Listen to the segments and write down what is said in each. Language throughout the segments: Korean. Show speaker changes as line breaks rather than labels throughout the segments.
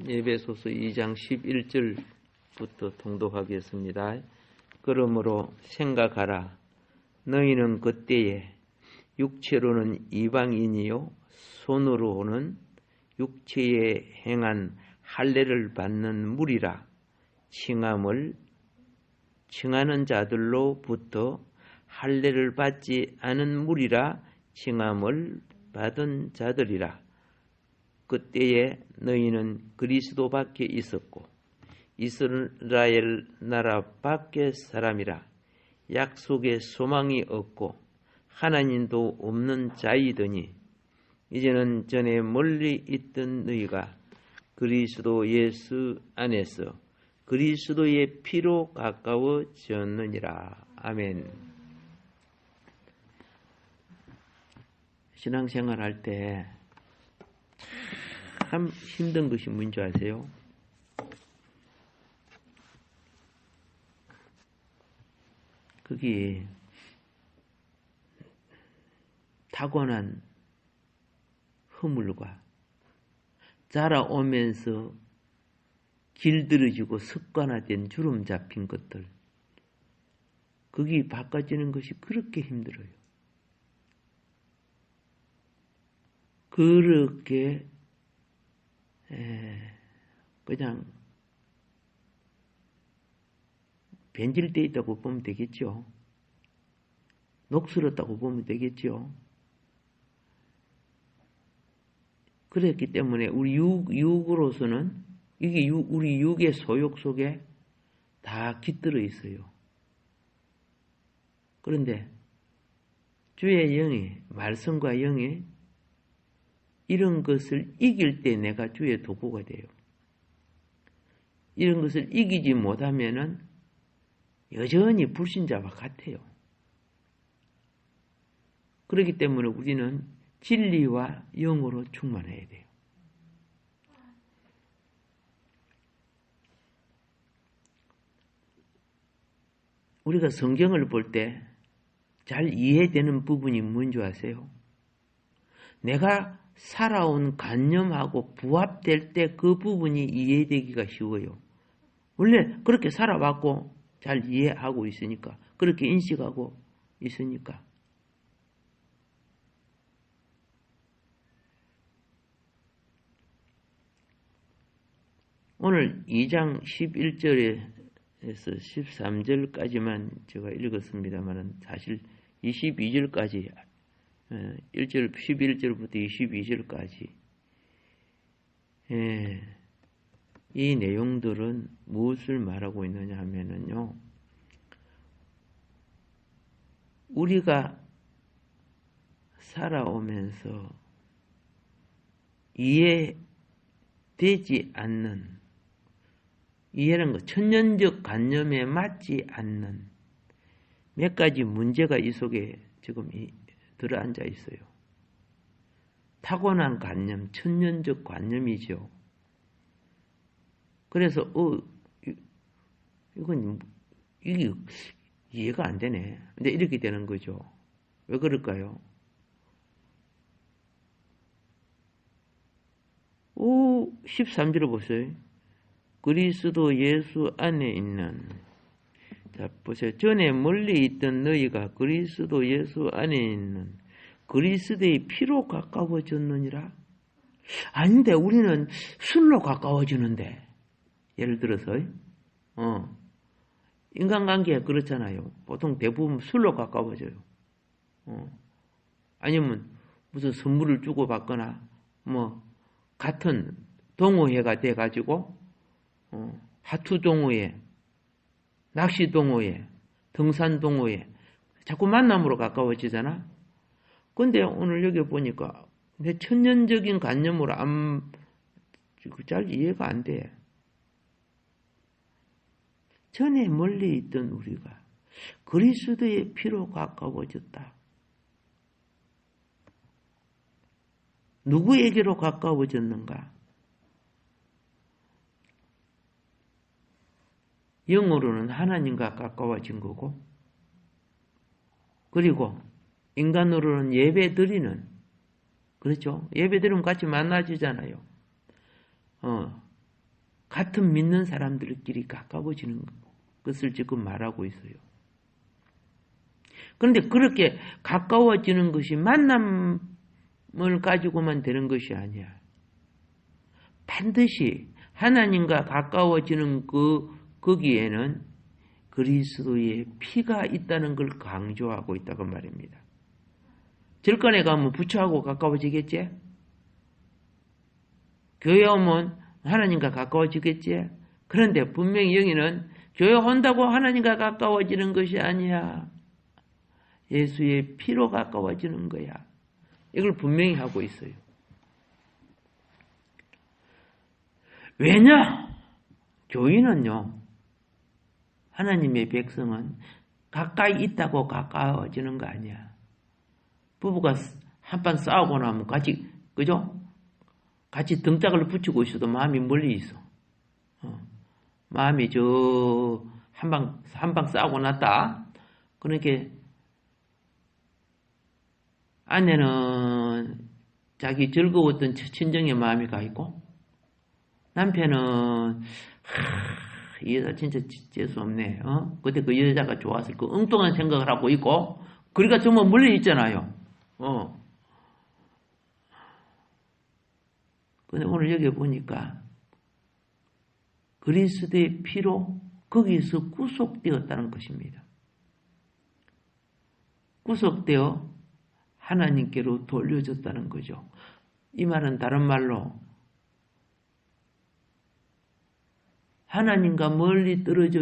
에베소서 2장 11절부터 통독하겠습니다. 그러므로 생각하라. 너희는 그때에 육체로는 이방인이요 손으로는 육체에 행한 할례를 받는 무리라. 칭함을 칭하는 자들로부터 할례를 받지 않은 무리라. 칭함을 받은 자들이라. 그때에 너희는 그리스도 밖에 있었고 이스라엘 나라 밖의 사람이라. 약속의 소망이 없고 하나님도 없는 자이더니 이제는 전에 멀리 있던 너희가 그리스도 예수 안에서 그리스도의 피로 가까워졌느니라. 아멘. 신앙생활 할 때 참 힘든 것이 뭔지 아세요? 그게 타고난 허물과 자라오면서 길들여지고 습관화된 주름 잡힌 것들, 그게 바꿔지는 것이 그렇게 힘들어요. 그렇게 그냥 변질되어 있다고 보면 되겠죠. 녹슬었다고 보면 되겠죠. 그랬기 때문에 우리 육으로서는 이게 우리 육의 소욕 속에 다 깃들어 있어요. 그런데 주의 영이, 말씀과 영이 이런 것을 이길 때 내가 주의 도구가 돼요. 이런 것을 이기지 못하면은 여전히 불신자와 같아요. 그렇기 때문에 우리는 진리와 영으로 충만해야 돼요. 우리가 성경을 볼 때 잘 이해되는 부분이 뭔지 아세요? 내가 살아온 관념하고 부합될 때 그 부분이 이해되기가 쉬워요. 원래 그렇게 살아왔고 잘 이해하고 있으니까, 그렇게 인식하고 있으니까. 오늘 2장 11절에서 13절까지만 제가 읽었습니다만 사실 22절까지 11절부터 22절까지 이 내용들은 무엇을 말하고 있느냐 하면은요, 우리가 살아오면서 이해되지 않는, 이해라는 것, 천년적 관념에 맞지 않는 몇 가지 문제가 이 속에 지금 들어앉아 있어요. 타고난 관념, 천년적 관념이죠. 그래서 이게 이해가 안 되네. 근데 이렇게 되는 거죠. 왜 그럴까요? 13절을 보세요. 그리스도 예수 안에 있는, 자 보세요. 전에 멀리 있던 너희가 그리스도 예수 안에 있는 그리스도의 피로 가까워졌느니라. 아닌데 우리는 술로 가까워지는데, 예를 들어서 인간관계가 그렇잖아요. 보통 대부분 술로 가까워져요. 아니면 무슨 선물을 주고받거나 뭐 같은 동호회가 돼가지고 하투 동호회, 낚시 동호회, 등산 동호회 자꾸 만남으로 가까워지잖아. 근데 오늘 여기 보니까 내 천년적인 관념으로 잘 이해가 안 돼. 전에 멀리 있던 우리가 그리스도의 피로 가까워졌다. 누구에게로 가까워졌는가? 영으로는 하나님과 가까워진 거고, 그리고 인간으로는 예배 드리는, 그렇죠? 예배 드리면 같이 만나지잖아요. 같은 믿는 사람들끼리 가까워지는 것을 지금 말하고 있어요. 그런데 그렇게 가까워지는 것이 만남을 가지고만 되는 것이 아니야. 반드시 하나님과 가까워지는 거기에는 그리스도의 피가 있다는 걸 강조하고 있다고 말입니다. 절간에 가면 부처하고 가까워지겠지? 교회 오면 하나님과 가까워지겠지? 그런데 분명히 여기는 교회 온다고 하나님과 가까워지는 것이 아니야. 예수의 피로 가까워지는 거야. 이걸 분명히 하고 있어요. 왜냐? 교인은요, 하나님의 백성은 가까이 있다고 가까워지는 거 아니야. 부부가 한판 싸우고 나면 같이, 그죠? 같이 등짝을 붙이고 있어도 마음이 멀리 있어. 마음이 한방 싸우고 났다. 그러니까 아내는 자기 즐거웠던 친정의 마음이 가 있고, 남편은 이 여자 진짜 재수 없네. 그때 그 여자가 좋았을 그 엉뚱한 생각을 하고 있고, 그러니까 정말 멀리 있잖아요. 근데 오늘 여기 보니까 그리스도의 피로 거기서 구속되었다는 것입니다. 구속되어 하나님께로 돌려졌다는 거죠. 이 말은 다른 말로 하나님과 멀리 떨어져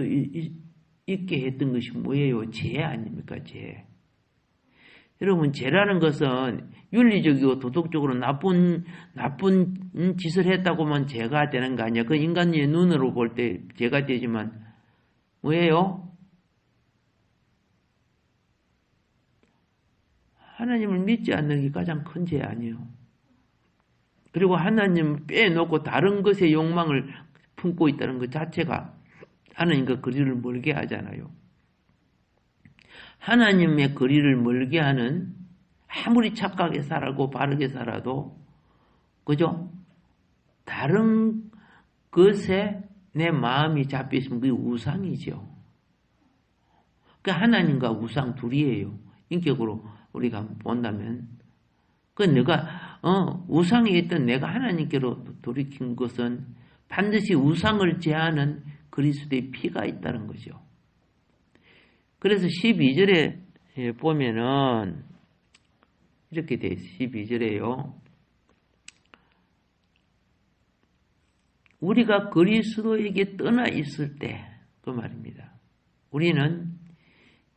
있게 했던 것이 뭐예요? 죄 아닙니까? 죄. 여러분, 죄라는 것은 윤리적이고 도덕적으로 나쁜 짓을 했다고만 죄가 되는 거 아니야. 그 인간의 눈으로 볼 때 죄가 되지만 뭐예요? 하나님을 믿지 않는 게 가장 큰 죄 아니에요. 그리고 하나님을 빼놓고 다른 것의 욕망을 품고 있다는 것 자체가 하나님과 거리를 멀게 하잖아요. 하나님의 거리를 멀게 하는, 아무리 착하게 살고 바르게 살아도, 그죠? 다른 것에 내 마음이 잡혀있으면 그게 우상이죠. 그러니까 하나님과 우상 둘이에요. 인격으로 우리가 본다면. 그 내가, 우상에 있던 내가 하나님께로 돌이킨 것은 반드시 우상을 제하는 그리스도의 피가 있다는 거죠. 그래서 12절에 보면은 이렇게 돼 있어요. 12절에요. 우리가 그리스도에게 떠나 있을 때 그 말입니다. 우리는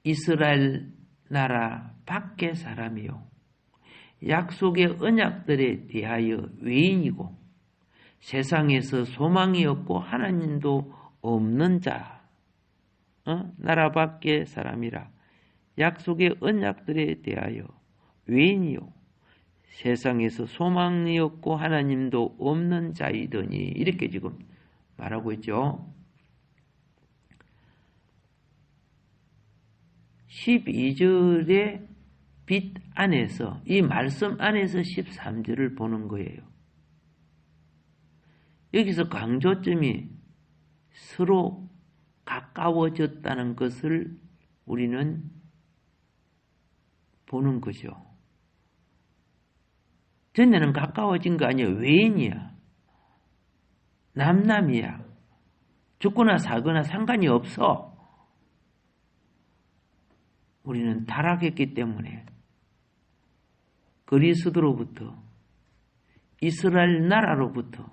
이스라엘 나라 밖의 사람이요, 약속의 언약들에 대하여 외인이고 세상에서 소망이 없고 하나님도 없는 자, 나라 밖의 사람이라 약속의 언약들에 대하여 외인이요 세상에서 소망이 없고 하나님도 없는 자이더니, 이렇게 지금 말하고 있죠. 12절의 빛 안에서, 이 말씀 안에서 13절을 보는 거예요. 여기서 강조점이 서로 가까워졌다는 것을 우리는 보는 거죠. 전에는 가까워진 거 아니야. 외인이야. 남남이야. 죽거나 사거나 상관이 없어. 우리는 타락했기 때문에 그리스도로부터, 이스라엘 나라로부터,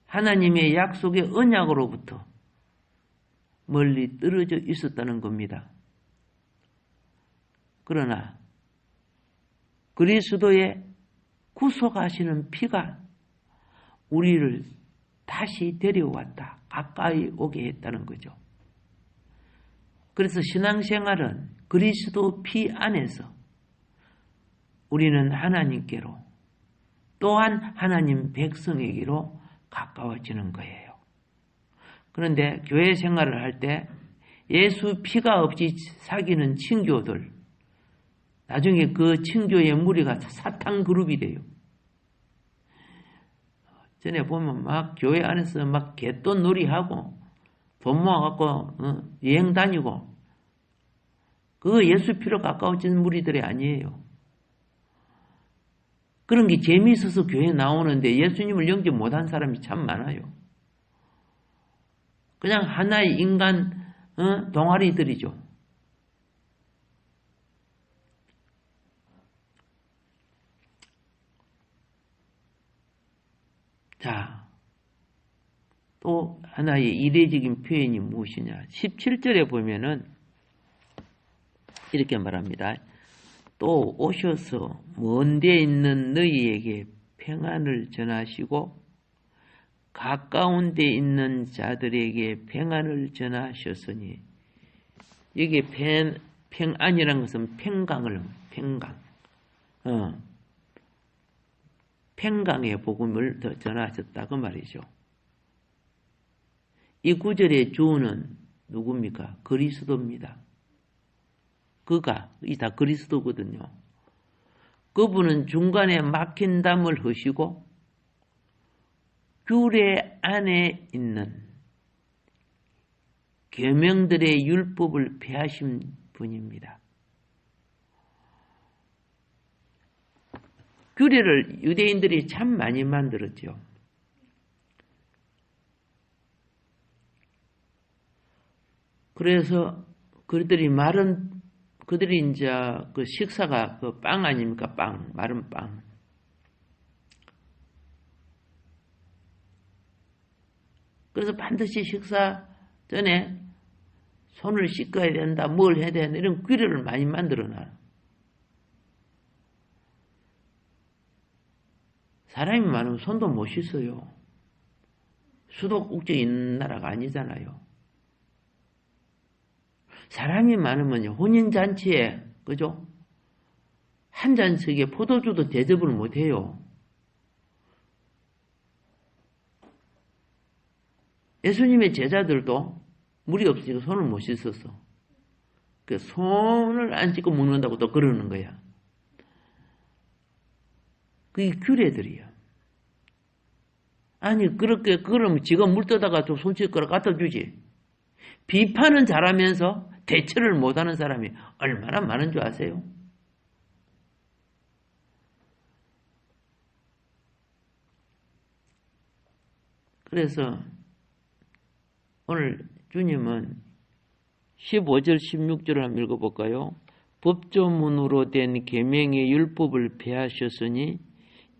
하나님의 약속의 언약으로부터 멀리 떨어져 있었다는 겁니다. 그러나 그리스도의 구속하시는 피가 우리를 다시 데려왔다. 가까이 오게 했다는 거죠. 그래서 신앙생활은 그리스도 피 안에서 우리는 하나님께로 또한 하나님 백성에게로 가까워지는 거예요. 그런데 교회 생활을 할 때 예수 피가 없이 사귀는 친교들, 나중에 그 친교의 무리가 사탄 그룹이 돼요. 전에 보면 막 교회 안에서 막 갯돈 놀이하고 돈 모아갖고 여행 다니고, 그거 예수 피로 가까워지는 무리들이 아니에요. 그런 게 재미있어서 교회 나오는데 예수님을 영접 못한 사람이 참 많아요. 그냥 하나의 인간 동아리들이죠. 자, 또 하나의 이례적인 표현이 무엇이냐. 17절에 보면은 이렇게 말합니다. 또 오셔서 먼 데 있는 너희에게 평안을 전하시고 가까운 데 있는 자들에게 평안을 전하셨으니, 여기 평안이라는 것은 평강의 복음을 전하셨다고 말이죠. 이 구절의 주어는 누굽니까? 그리스도입니다. 이 다 그리스도거든요. 그분은 중간에 막힌 담을 허시고 규례 안에 있는 계명들의 율법을 폐하신 분입니다. 규례를 유대인들이 참 많이 만들었죠. 그래서 그들이 이제 그 식사가 그 빵 아닙니까? 마른 빵. 그래서 반드시 식사 전에 손을 씻어야 된다, 뭘 해야 된다, 이런 규례를 많이 만들어놔요. 사람이 많으면 손도 못 씻어요. 수도꼭지 있는 나라가 아니잖아요. 사람이 많으면요, 혼인잔치에, 그죠? 한 잔씩에 포도주도 대접을 못 해요. 예수님의 제자들도 물이 없으니까 손을 못 씻었어. 그 손을 안 씻고 먹는다고 또 그러는 거야. 그게 규례들이야. 아니, 그러면 지가 물 떠다가 좀 손 씻거라 갖다 주지. 비판은 잘하면서 대처를 못하는 사람이 얼마나 많은 줄 아세요? 그래서 오늘 주님은 15절 16절을 한번 읽어볼까요? 법조문으로 된 계명의 율법을 폐하셨으니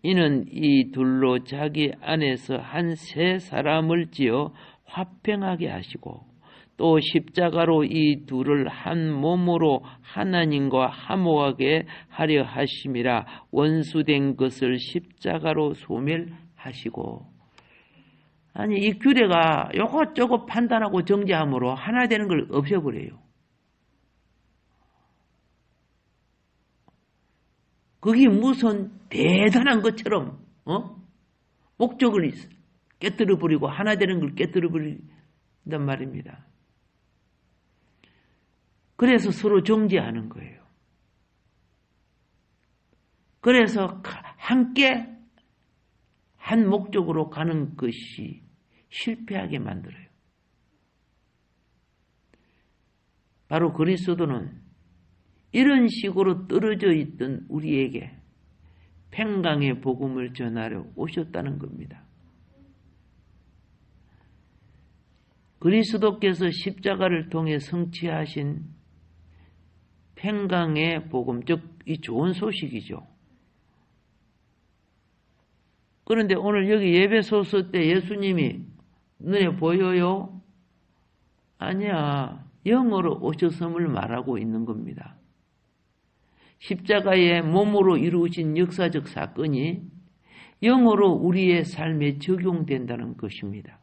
이는 이 둘로 자기 안에서 한 세 사람을 지어 화평하게 하시고 또 십자가로 이 둘을 한 몸으로 하나님과 화목하게 하려 하심이라. 원수된 것을 십자가로 소멸하시고. 아니, 이 규례가 요것저것 판단하고 정죄함으로 하나 되는 걸 없애버려요. 그게 무슨 대단한 것처럼 목적을 깨뜨려버리고 하나 되는 걸 깨뜨려버린단 말입니다. 그래서 서로 정죄하는 거예요. 그래서 함께 한 목적으로 가는 것이 실패하게 만들어요. 바로 그리스도는 이런 식으로 떨어져 있던 우리에게 평강의 복음을 전하려 오셨다는 겁니다. 그리스도께서 십자가를 통해 성취하신 평강의 복음, 즉 이 좋은 소식이죠. 그런데 오늘 여기 예배소서 때 예수님이 눈에 보여요? 아니야. 영으로 오셨음을 말하고 있는 겁니다. 십자가의 몸으로 이루어진 역사적 사건이 영으로 우리의 삶에 적용된다는 것입니다.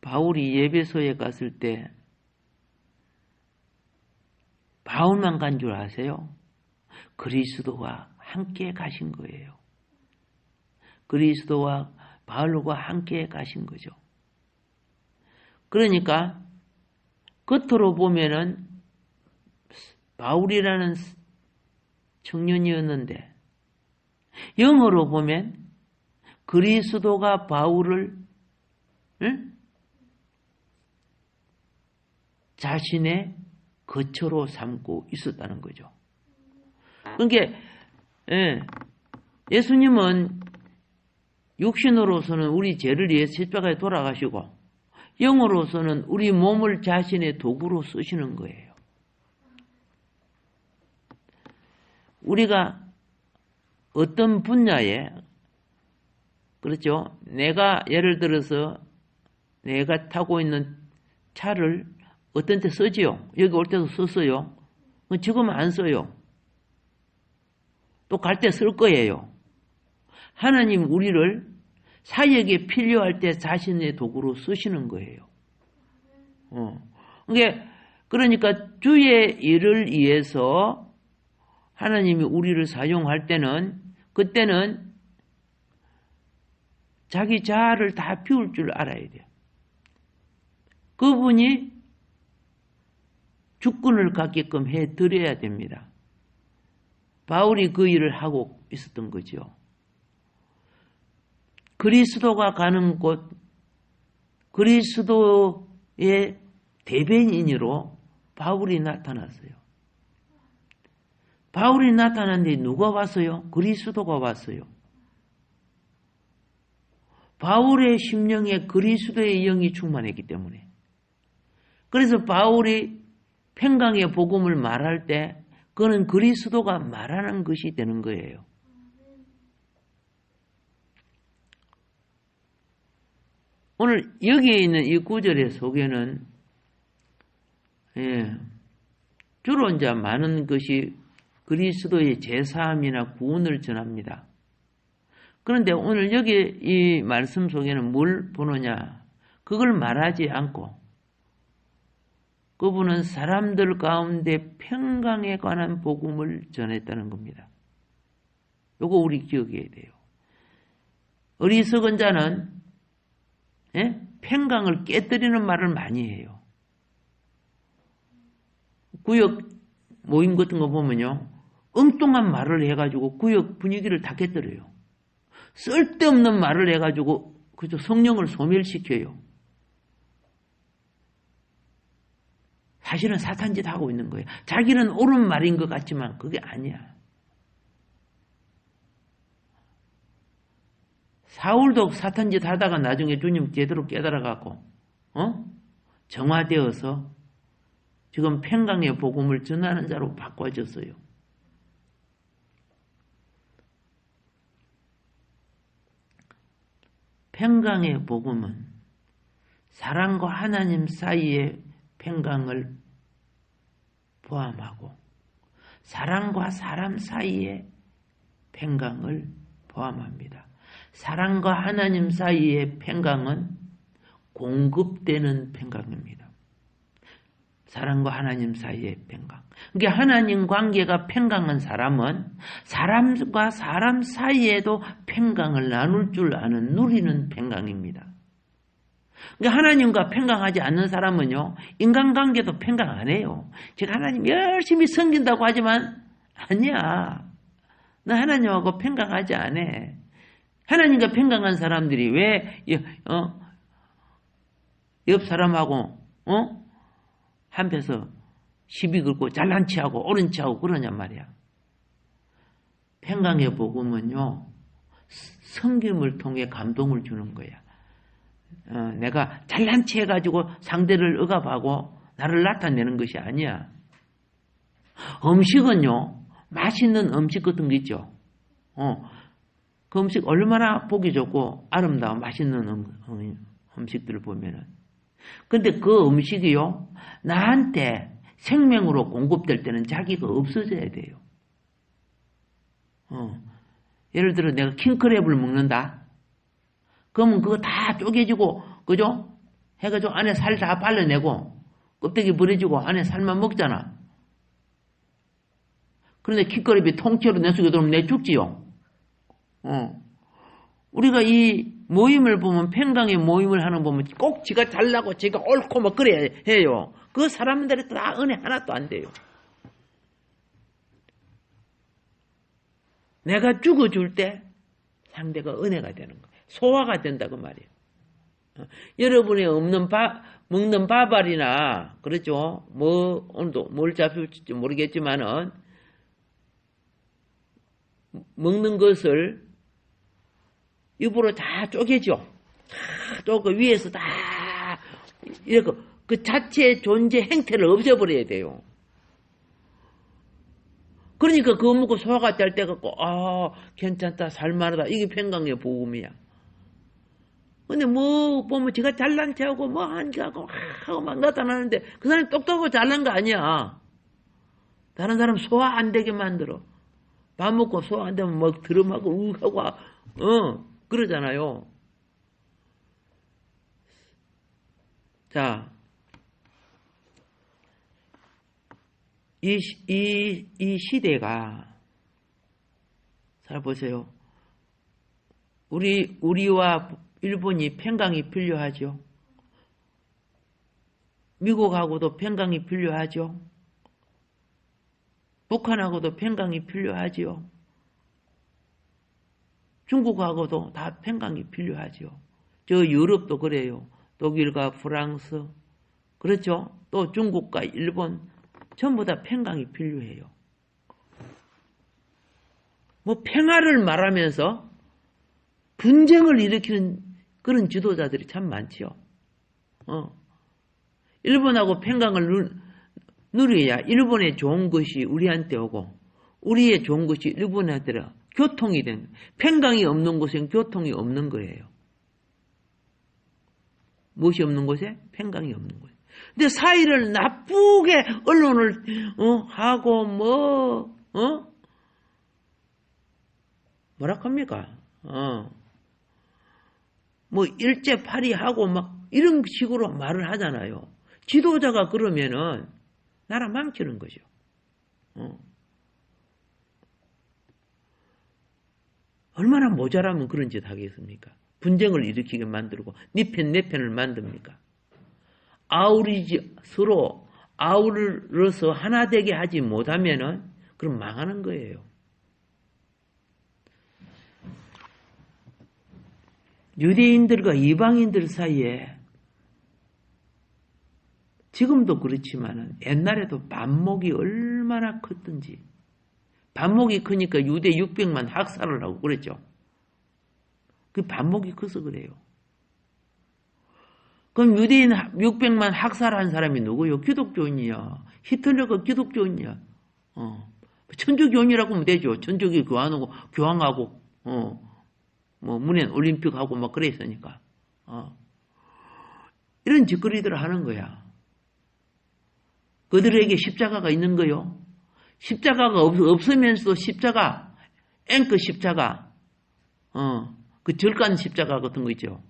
바울이 예배소에 갔을 때 바울만 간 줄 아세요? 그리스도와 함께 가신 거예요. 그리스도와 바울과 함께 가신 거죠. 그러니까 겉으로 보면은 바울이라는 청년이었는데 영어로 보면 그리스도가 바울을 자신의 거처로 삼고 있었다는 거죠. 그러니까 예수님은 육신으로서는 우리 죄를 위해 십자가에 돌아가시고 영으로서는 우리 몸을 자신의 도구로 쓰시는 거예요. 우리가 어떤 분야에 그렇죠? 내가 예를 들어서 내가 타고 있는 차를 어떤 때 쓰지요? 여기 올 때도 썼어요. 지금 안 써요. 또 갈 때 쓸 거예요. 하나님 우리를 사역에 필요할 때 자신의 도구로 쓰시는 거예요. 그러니까 주의 일을 위해서 하나님이 우리를 사용할 때는 그때는 자기 자아를 다 비울 줄 알아야 돼요. 그분이 주권을 갖게끔 해드려야 됩니다. 바울이 그 일을 하고 있었던 거죠. 그리스도가 가는 곳, 그리스도의 대변인으로 바울이 나타났어요. 바울이 나타났는데 누가 왔어요? 그리스도가 왔어요. 바울의 심령에 그리스도의 영이 충만했기 때문에. 그래서 바울이 평강의 복음을 말할 때 그는 그리스도가 말하는 것이 되는 거예요. 오늘 여기에 있는 이 구절의 속에는 주로 이제 많은 것이 그리스도의 제사함이나 구원을 전합니다. 그런데 오늘 여기 이 말씀 속에는 뭘 보느냐? 그걸 말하지 않고 그분은 사람들 가운데 평강에 관한 복음을 전했다는 겁니다. 요거 우리 기억해야 돼요. 어리석은 자는 평강을 깨뜨리는 말을 많이 해요. 구역 모임 같은 거 보면요. 엉뚱한 말을 해가지고 구역 분위기를 다 깨뜨려요. 쓸데없는 말을 해가지고 그저 성령을 소멸시켜요. 사실은 사탄짓 하고 있는 거예요. 자기는 옳은 말인 것 같지만 그게 아니야. 사울도 사탄짓 하다가 나중에 주님 제대로 깨달아갖고 정화되어서 지금 평강의 복음을 전하는 자로 바꿔졌어요. 평강의 복음은 사람과 하나님 사이의 평강을 포함하고 사람과 사람 사이의 평강을 포함합니다. 사람과 하나님 사이의 평강은 공급되는 평강입니다. 사람과 하나님 사이의 평강. 그러니까 하나님 관계가 평강한 사람은 사람과 사람 사이에도 평강을 나눌 줄 아는 누리는 평강입니다. 그러니까 하나님과 평강하지 않는 사람은요, 인간관계도 평강 안 해요. 제가 하나님 열심히 섬긴다고 하지만 아니야. 너 하나님하고 평강하지 않아. 하나님과 평강한 사람들이 왜 옆 사람하고 한패서 시비 걸고 잘난 체하고 옳은 체하고 그러냔 말이야. 평강의 복음은요, 섬김을 통해 감동을 주는 거야. 내가 잘난 체해가지고 상대를 억압하고 나를 나타내는 것이 아니야. 음식은요, 맛있는 음식 같은 거 있죠. 그 음식 얼마나 보기 좋고 아름다운 맛있는 음식들을 보면은. 근데 그 음식이요, 나한테 생명으로 공급될 때는 자기가 없어져야 돼요. 예를 들어 내가 킹크랩을 먹는다. 그러면 그거 다 쪼개지고, 그죠? 해가지고 안에 살 다 발라내고, 껍데기 버려지고 안에 살만 먹잖아. 그런데 킹크랩이 통째로 내 속에 들어오면 내 죽지요. 우리가 이 모임을 보면, 팽강의 모임을 하는 거 보면 꼭 지가 잘나고 지가 옳고 뭐 그래야 해요. 그 사람들이 다 은혜 하나도 안 돼요. 내가 죽어줄 때 상대가 은혜가 되는 거예요. 소화가 된다고 말이에요. 여러분이 먹는 밥알이나, 그렇죠? 뭐, 오늘도 뭘 잡힐지 모르겠지만은, 먹는 것을 입으로 다 쪼개죠. 다 쪼개, 위에서 다, 이렇게, 그 자체의 존재 행태를 없애버려야 돼요. 그러니까 그거 먹고 소화가 될 때 갖고, 괜찮다, 살만하다. 이게 평강의 복음이야. 근데 뭐, 보면 지가 잘난 체하고, 뭐, 한가하고, 하고 막 나타나는데, 그 사람이 똑똑하고 잘난 거 아니야. 다른 사람 소화 안 되게 만들어. 밥 먹고 소화 안 되면 막 드럼하고, 하고, 그러잖아요. 자, 이 시대가, 잘 보세요. 우리와 일본이 평강이 필요하죠. 미국하고도 평강이 필요하죠. 북한하고도 평강이 필요하죠. 중국하고도 다 평강이 필요하죠. 저 유럽도 그래요. 독일과 프랑스, 그렇죠? 또 중국과 일본, 전부 다 평강이 필요해요. 뭐 평화를 말하면서 분쟁을 일으키는 그런 지도자들이 참 많지요. 일본하고 평강을 누려야 일본의 좋은 것이 우리한테 오고, 우리의 좋은 것이 일본한테 교통이 된, 평강이 없는 곳엔 교통이 없는 거예요. 무엇이 없는 곳에? 평강이 없는 곳에. 근데 사이를 나쁘게 언론을 하고 뭐라 합니까? 뭐 일제파리하고 막 이런 식으로 말을 하잖아요. 지도자가 그러면은 나라 망치는 거죠. 얼마나 모자라면 그런 짓 하겠습니까? 분쟁을 일으키게 만들고 네 편 내 편을 만듭니까? 서로 아우러서 하나 되게 하지 못하면은 그럼 망하는 거예요. 유대인들과 이방인들 사이에 지금도 그렇지만은 옛날에도 반목이 얼마나 컸든지, 반목이 크니까 유대 600만 학살을 하고 그랬죠. 그 반목이 커서 그래요. 그럼 유대인 600만 학살한 사람이 누구요? 기독교인이야. 히틀러가 기독교인이야. 천주교인이라고 하면 되죠. 천주교 교황하고 뭐 문엔 올림픽 하고 막 그랬으니까. 이런 짓거리들을 하는 거야. 그들에게 십자가가 있는 거요. 십자가가 없으면서도 십자가, 앵커 십자가, 그 절간 십자가 같은 거 있죠.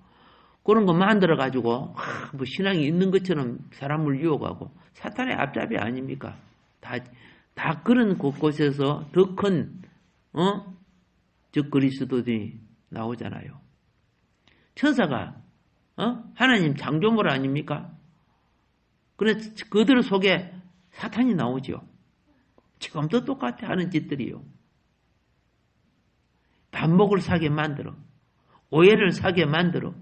그런 거 만들어가지고, 뭐 신앙이 있는 것처럼 사람을 유혹하고, 사탄의 앞잡이 아닙니까? 다 그런 곳곳에서 더 큰, 저 그리스도들이 나오잖아요. 천사가, 하나님 창조물 아닙니까? 그래서 그들 속에 사탄이 나오죠. 지금도 똑같아 하는 짓들이요. 반목을 사게 만들어. 오해를 사게 만들어.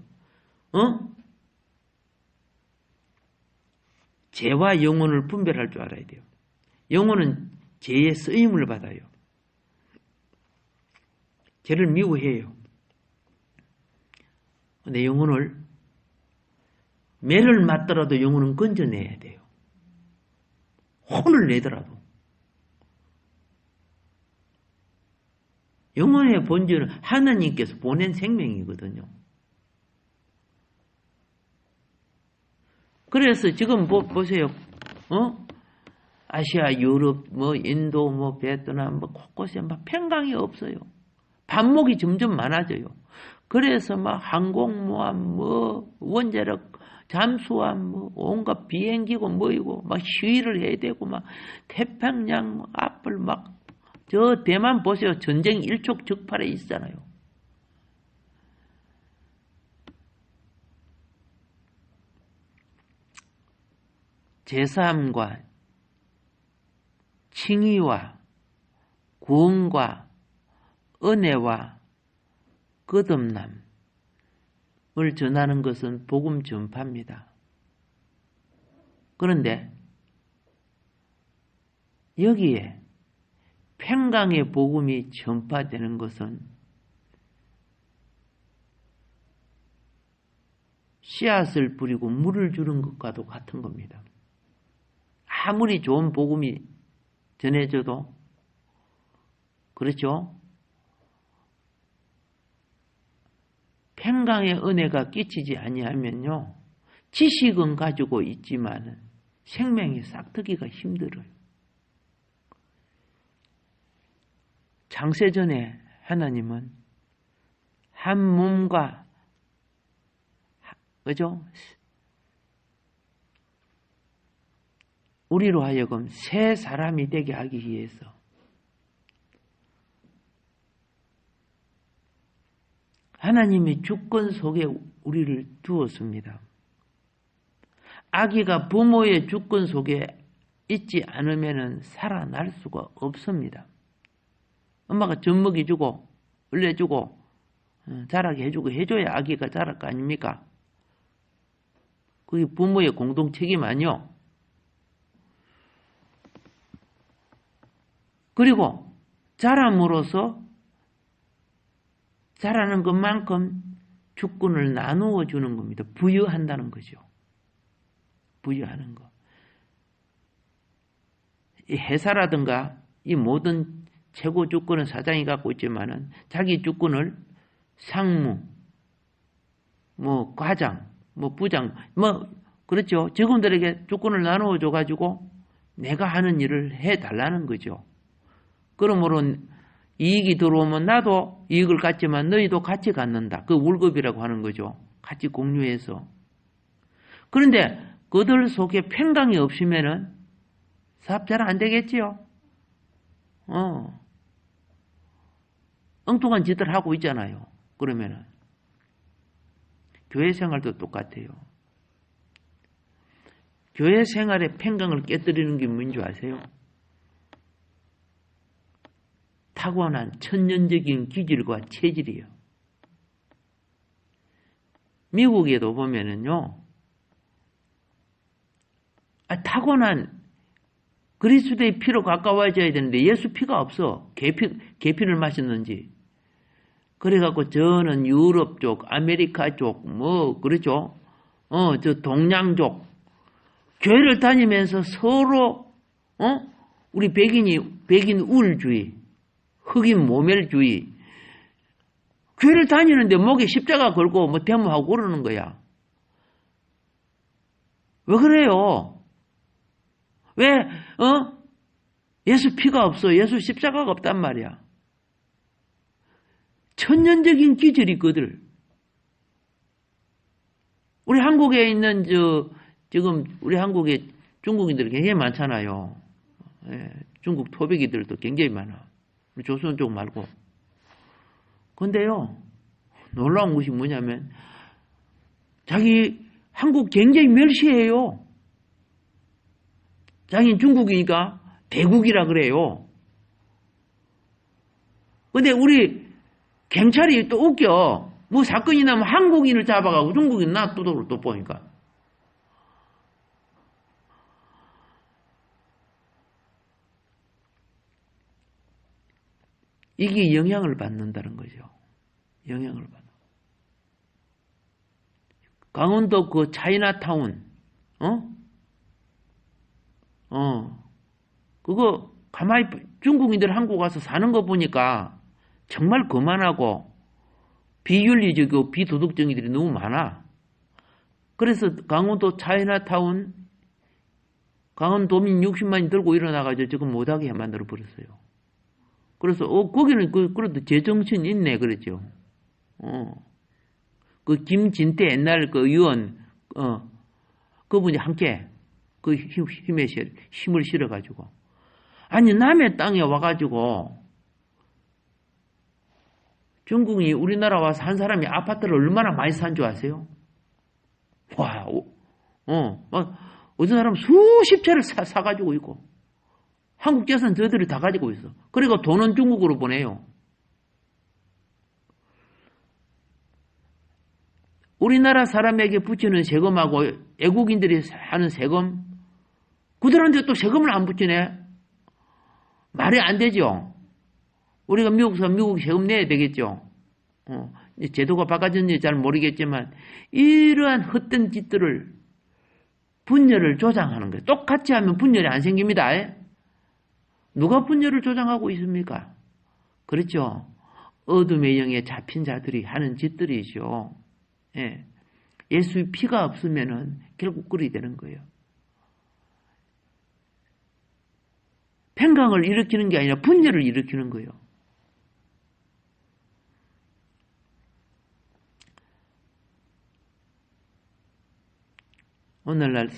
죄와 영혼을 분별할 줄 알아야 돼요. 영혼은 죄의 쓰임을 받아요. 죄를 미워해요. 근데 영혼을, 매를 맞더라도 영혼은 건져내야 돼요. 혼을 내더라도. 영혼의 본질은 하나님께서 보낸 생명이거든요. 그래서 지금 보세요. 아시아, 유럽, 인도, 베트남, 곳곳에 평강이 없어요. 반목이 점점 많아져요. 그래서 항공모함, 원자력 잠수함, 온갖 비행기고 뭐이고, 시위를 해야 되고, 태평양 앞을 저 대만 보세요. 전쟁 일촉즉발에 있잖아요. 제사함과 칭의와 구원과 은혜와 거듭남을 전하는 것은 복음 전파입니다. 그런데 여기에 평강의 복음이 전파되는 것은 씨앗을 뿌리고 물을 주는 것과도 같은 겁니다. 아무리 좋은 복음이 전해져도 그렇죠? 평강의 은혜가 끼치지 아니하면요, 지식은 가지고 있지만 생명이 싹트기가 힘들어요. 창세전에 하나님은 한 몸과, 그죠? 우리로 하여금 새 사람이 되게 하기 위해서 하나님의 주권 속에 우리를 두었습니다. 아기가 부모의 주권 속에 있지 않으면 살아날 수가 없습니다. 엄마가 젖 먹여주고 을려주고 자라게 해주고 해줘야 아기가 자랄 거 아닙니까? 그게 부모의 공동 책임 아니요. 그리고 자람으로써 자라는 것만큼 주권을 나누어 주는 겁니다. 부여한다는 거죠. 부여하는 거. 이 회사라든가 이 모든 최고 주권은 사장이 갖고 있지만은 자기 주권을 상무, 과장, 부장, 그렇죠. 직원들에게 주권을 나누어 줘가지고 내가 하는 일을 해달라는 거죠. 그러므로 이익이 들어오면 나도 이익을 갖지만 너희도 같이 갖는다. 그 월급이라고 하는 거죠. 같이 공유해서. 그런데 그들 속에 평강이 없으면은 사업 잘 안 되겠지요. 엉뚱한 짓을 하고 있잖아요. 그러면은 교회 생활도 똑같아요. 교회 생활의 평강을 깨뜨리는 게 뭔지 아세요? 타고난 천연적인 기질과 체질이에요. 미국에도 보면은요, 타고난 그리스도의 피로 가까워져야 되는데 예수 피가 없어. 계피를 마셨는지. 그래갖고 저는 유럽 쪽, 아메리카 쪽, 그렇죠? 저 동양족. 교회를 다니면서 서로, 우리 백인 우울주의, 흑인 모멸주의. 교회를 다니는데 목에 십자가 걸고 데모하고 그러는 거야. 왜 그래요? 왜, 예수 피가 없어. 예수 십자가가 없단 말이야. 천연적인 기질이 그들. 우리 한국에 있는, 지금 우리 한국에 중국인들이 굉장히 많잖아요. 예, 중국 토백이들도 굉장히 많아. 우리 조선 쪽 말고. 근데요, 놀라운 것이 뭐냐면, 자기 한국 굉장히 멸시해요. 자기는 중국이니까 대국이라 그래요. 근데 우리 경찰이 또 웃겨. 사건이 나면 한국인을 잡아가고 중국인 놔두도록 또 보니까. 이게 영향을 받는다는 거죠. 영향을 받아. 강원도 그 차이나타운, 그거 가만히 중국인들 한국 와서 사는 거 보니까 정말 거만하고 비윤리적이고 비도덕적인들이 너무 많아. 그래서 강원도 차이나타운 강원도민 60만이 들고 일어나가지고 지금 못하게 만들어 버렸어요. 그래서 거기는 그래도 제정신 있네 그랬죠. 그 김진태 옛날 그 의원 그분이 함께 그 힘을 실어가지고 아니 남의 땅에 와가지고 중국이 우리나라 와서 한 사람이 아파트를 얼마나 많이 산 줄 아세요? 와, 막 어떤 사람 수십 채를 사가지고 있고 한국 재산 저들이 다 가지고 있어. 그리고 돈은 중국으로 보내요. 우리나라 사람에게 붙이는 세금하고 외국인들이 하는 세금 그들한테 또 세금을 안 붙이네. 말이 안 되죠. 우리가 미국에서 미국 세금 내야 되겠죠. 제도가 바꿔졌는지 잘 모르겠지만 이러한 헛된 짓들을 분열을 조장하는 거예요. 똑같이 하면 분열이 안 생깁니다. 누가 분열을 조장하고 있습니까? 그렇죠. 어둠의 영에 잡힌 자들이 하는 짓들이죠. 예. 예수의 피가 없으면은 결국 그리 되는 거예요. 팽강을 일으키는 게 아니라 분열을 일으키는 거예요. 오늘날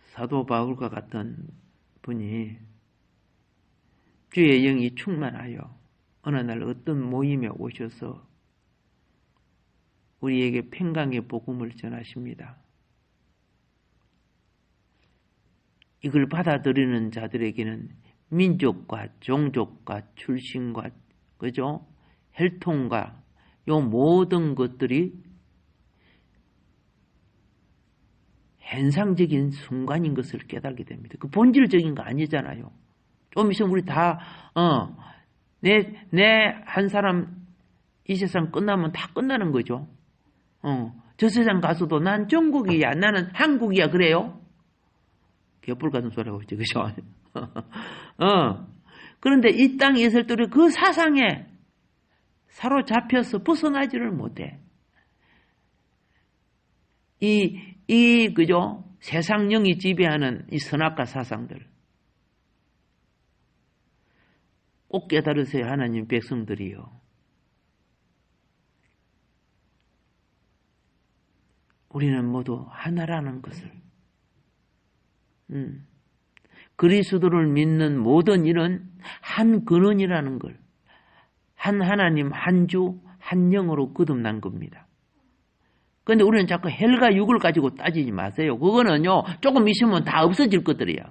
사도 바울과 같은 분이 주의 영이 충만하여 어느 날 어떤 모임에 오셔서 우리에게 평강의 복음을 전하십니다. 이걸 받아들이는 자들에게는 민족과 종족과 출신과 그죠? 혈통과 요 모든 것들이 현상적인 순간인 것을 깨닫게 됩니다. 그 본질적인 거 아니잖아요. 좀 있으면 우리 다 내 한 사람 이 세상 끝나면 다 끝나는 거죠. 저 세상 가서도 난 중국이야, 나는 한국이야 그래요? 개뿔 같은 소리 하고 있지, 그죠? 그런데 이 땅에 있을 때 그 사상에 사로잡혀서 벗어나지를 못해. 그죠? 세상령이 지배하는 이 선악과 사상들. 꼭 깨달으세요, 하나님 백성들이요. 우리는 모두 하나라는 것을. 그리스도를 믿는 모든 일은 한 근원이라는 걸. 한 하나님, 한 주, 한 영으로 거듭난 겁니다. 그런데 우리는 자꾸 헬과 육을 가지고 따지지 마세요. 그거는요, 조금 있으면 다 없어질 것들이야.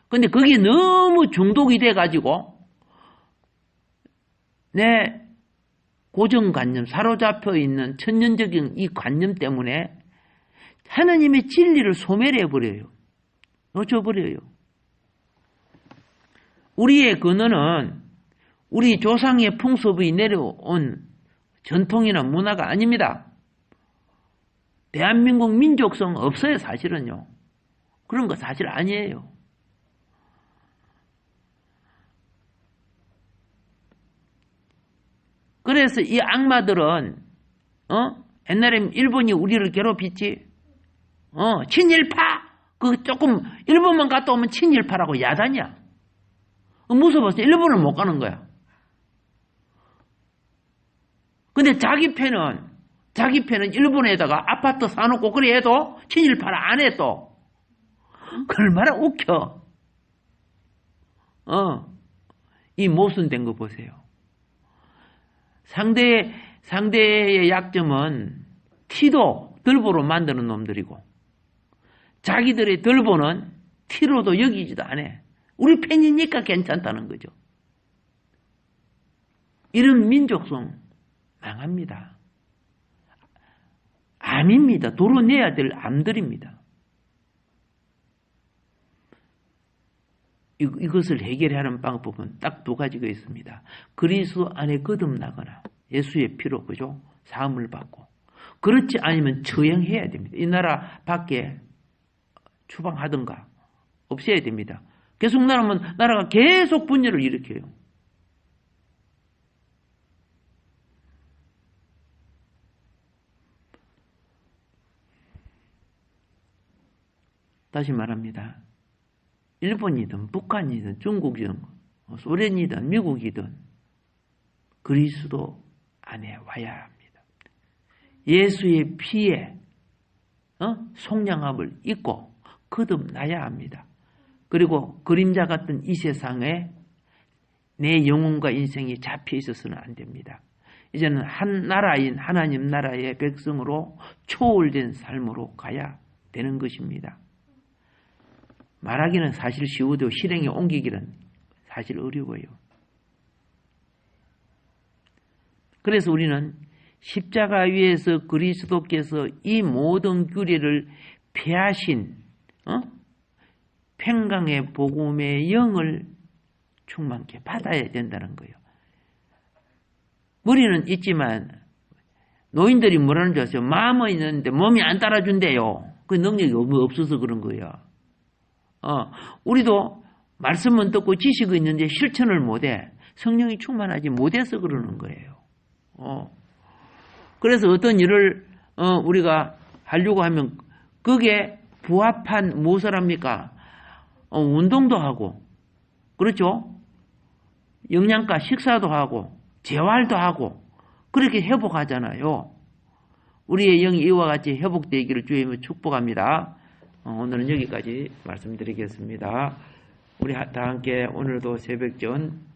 근데 그게 너무 중독이 돼가지고, 내 고정관념, 사로잡혀 있는 천년적인 이 관념 때문에 하나님의 진리를 소멸해버려요. 놓쳐버려요. 우리의 근원은 우리 조상의 풍습이 내려온 전통이나 문화가 아닙니다. 대한민국 민족성 없어요, 사실은요. 그런 거 사실 아니에요. 그래서 이 악마들은 옛날에 일본이 우리를 괴롭혔지. 친일파. 그 조금 일본만 갔다 오면 친일파라고 야단이야. 무서워서 일본을 못 가는 거야. 근데 자기 편은 일본에다가 아파트 사놓고 그래 해도 친일파라 안 해 또. 얼마나 웃겨. 이 모순된 거 보세요. 상대의 약점은 티도 들보로 만드는 놈들이고 자기들의 들보는 티로도 여기지도 않아. 우리 편이니까 괜찮다는 거죠. 이런 민족성 망합니다. 암입니다. 도로내야 될 암들입니다. 이것을 해결하는 방법은 딱 두 가지가 있습니다. 그리스도 안에 거듭나거나 예수의 피로 그죠? 사함을 받고 그렇지 않으면 처형해야 됩니다. 이 나라 밖에 추방하든가 없애야 됩니다. 계속 나라면 나라가 계속 분열을 일으켜요. 다시 말합니다. 일본이든 북한이든 중국이든 소련이든 미국이든 그리스도 안에 와야 합니다. 예수의 피에 속량함을 입고 거듭나야 합니다. 그리고 그림자 같은 이 세상에 내 영혼과 인생이 잡혀 있어서는 안 됩니다. 이제는 한 나라인 하나님 나라의 백성으로 초월된 삶으로 가야 되는 것입니다. 말하기는 사실 쉬워도 실행에 옮기기는 사실 어려워요. 그래서 우리는 십자가 위에서 그리스도께서 이 모든 규례를 폐하신 평강의 복음의 영을 충만케 받아야 된다는 거예요. 머리는 있지만 노인들이 뭐라는 줄 아세요? 마음은 있는데 몸이 안 따라준대요. 그 능력이 없어서 그런 거예요. 우리도 말씀은 듣고 지식은 있는데 실천을 못해. 성령이 충만하지 못해서 그러는 거예요. 그래서 어떤 일을 우리가 하려고 하면 그게 부합한 무엇을 합니까? 운동도 하고, 그렇죠? 영양가 식사도 하고, 재활도 하고, 그렇게 회복하잖아요. 우리의 영이 이와 같이 회복되기를 주님을 축복합니다. 오늘은 여기까지 말씀드리겠습니다. 우리 다 함께 오늘도 새벽전